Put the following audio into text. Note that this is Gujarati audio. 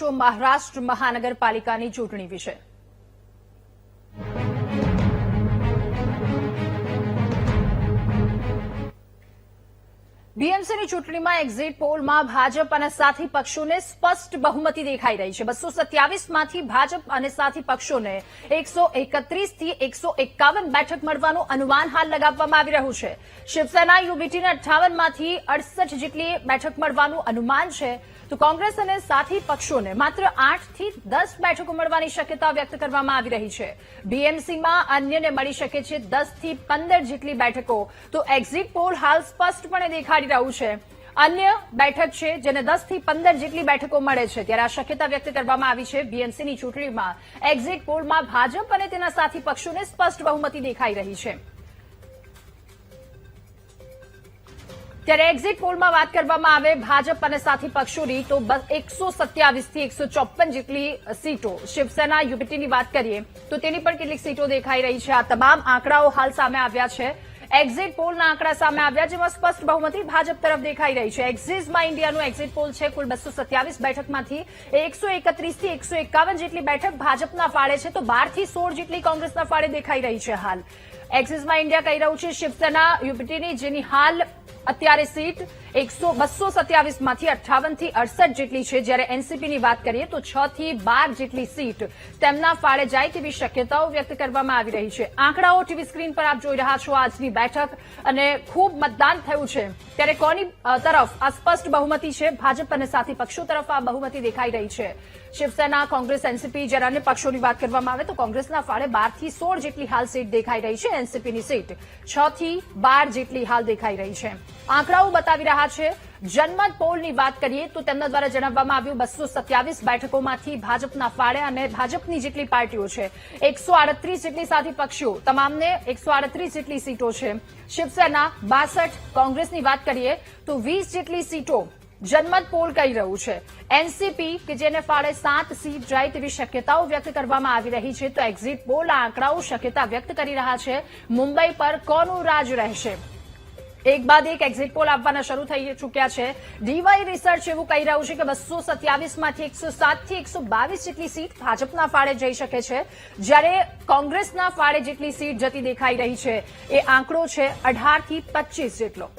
મહારાષ્ટ્ર મહાનગરપાલિકાની ચૂંટણી વિશે બીએમસીની ચૂંટણીમાં એક્ઝિટ પોલમાં ભાજપ અને સાથી પક્ષોને સ્પષ્ટ બહુમતી દેખાઈ રહી છે। 227માંથી ભાજપ અને સાથી પક્ષોને 131 થી 151 બેઠક મળવાનું અનુમાન હાલ લગાવવામાં આવી રહ્યું છે। શિવસેના યુબીટીને 58માંથી 68 જેટલી બેઠક મળવાનું અનુમાન છે, તો કોંગ્રેસ અને સાથી પક્ષોને માત્ર 8 થી 10 બેઠકો મળવાની શક્યતા વ્યક્ત કરવામાં આવી રહી છે। બીએમસીમાં અન્યને મળી શકે છે 10 થી 15 જેટલી બેઠકો, તો એક્ઝિટ પોલ હાલ સ્પષ્ટપણે દેખાડી રહ્યું છે અન્ય બેઠક છે જેને 10 થી 15 જેટલી બેઠકો મળે છે, ત્યારે આ શક્યતા વ્યક્ત કરવામાં આવી છે। બીએમસીની ચૂંટણીમાં એક્ઝિટ પોલમાં ભાજપ અને તેના સાથી પક્ષોને સ્પષ્ટ બહુમતી દેખાઈ રહી છે। ત્યારે એક્ઝિટ પોલમાં વાત કરવામાં આવે ભાજપ અને સાથી પક્ષોની, તો 127 થી 154 જેટલી સીટો, શિવસેના યુબીટીની વાત કરીએ તો તેની પણ કેટલીક સીટો દેખાઈ રહી છે। આ તમામ આંકડાઓ હાલ સામે આવ્યા છે। એક્ઝિટ પોલના આંકડા સામે આવ્યા, જેમાં સ્પષ્ટ બહુમતી ભાજપ તરફ દેખાઈ રહી છે। એક્ઝિસમાં ઇન્ડિયાનું એક્ઝિટ પોલ છે, કુલ 227 બેઠકમાંથી 131 થી 151 જેટલી બેઠક ભાજપના ફાળે છે, તો 12 થી 16 જેટલી કોંગ્રેસના ફાળે દેખાઈ રહી છે। હાલ એક્ઝિસમાં ઇન્ડિયા કહી રહ્યું છે શિવસેના યુબીટીની, જેની હાલ અત્યારે સીટ 227માંથી 58 થી 68 જેટલી છે, જ્યારે એનસીપીની વાત કરીએ તો 6 થી 12 જેટલી સીટ તેમના ફાળે જાય તેવી શક્યતાઓ વ્યક્ત કરવામાં આવી રહી છે। આંકડાઓ ટીવી સ્ક્રીન પર આપ જોઈ રહ્યા છો। આજની બેઠક અને ખૂબ મતદાન થયું છે, ત્યારે કોની તરફ આ સ્પષ્ટ બહુમતી છે? ભાજપ અને સાથી પક્ષો તરફ આ બહુમતી દેખાઈ રહી છે। શિવસેના, કોંગ્રેસ, એનસીપી, જ્યારે અન્ય પક્ષોની વાત કરવામાં આવે તો કોંગ્રેસના ફાળે 12 થી 16 જેટલી હાલ સીટ દેખાઈ રહી છે, એનસીપીની સીટ 6 થી 12 જેટલી હાલ દેખાઈ રહી છે। આંકડાઓ બતાવી રહ્યા છે। જનમત પોલની વાત કરીએ તો તેમના દ્વારા જણાવવામાં આવ્યું 227 બેઠકોમાંથી ભાજપના ફાળે અને ભાજપની જેટલી પાર્ટીઓ છે 138 જેટલી સાથી પક્ષો, તમામને 138 જેટલી સીટો છે। શિવસેના 62, કોંગ્રેસની વાત કરીએ તો 20 જેટલી સીટો જનમત પોલ કહી રહ્યું છે। એનસીપી કે જેને ફાળે 7 સીટ જાય તેવી શક્યતાઓ વ્યક્ત કરવામાં આવી રહી છે, તો એક્ઝિટ પોલ આંકડાઓ શક્યતા વ્યક્ત કરી રહ્યા છે મુંબઈ પર કોનું રાજ રહેશે। એક બાદ એક એક્ઝિટ પોલ આપવાના શરૂ થઈ ચૂક્યા છે। ડીવાય રિસર્ચ એવું કહી રહ્યું છે કે 227માંથી 107 થી 122 જેટલી સીટ ભાજપના ફાળે જઈ શકે છે, જ્યારે કોંગ્રેસના ફાળે જેટલી સીટ જતી દેખાઈ રહી છે એ આંકડો છે 18 થી 25 જેટલો।